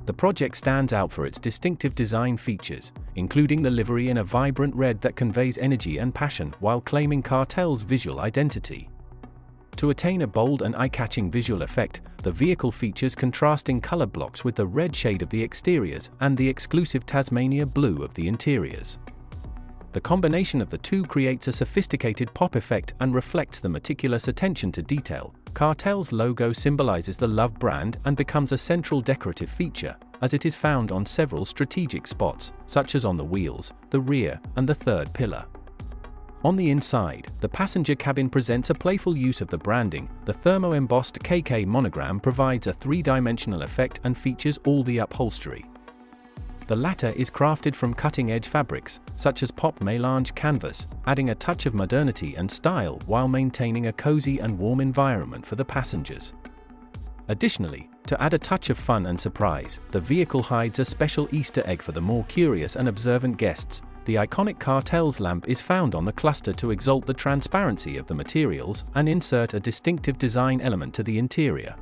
The project stands out for its distinctive design features, including the livery in a vibrant red that conveys energy and passion while claiming Kartell's visual identity. To attain a bold and eye-catching visual effect, the vehicle features contrasting color blocks with the red shade of the exteriors and the exclusive Tasmania blue of the interiors. The combination of the two creates a sophisticated pop effect and reflects the meticulous attention to detail. Kartell's logo symbolizes the Love brand and becomes a central decorative feature, as it is found on several strategic spots, such as on the wheels, the rear, and the third pillar. On the inside, the passenger cabin presents a playful use of the branding. The thermo-embossed KK monogram provides a three-dimensional effect and features all the upholstery. The latter is crafted from cutting-edge fabrics, such as pop mélange canvas, adding a touch of modernity and style while maintaining a cozy and warm environment for the passengers. Additionally, to add a touch of fun and surprise, the vehicle hides a special Easter egg for the more curious and observant guests. The iconic Kartell's lamp is found on the cluster to exalt the transparency of the materials and insert a distinctive design element to the interior.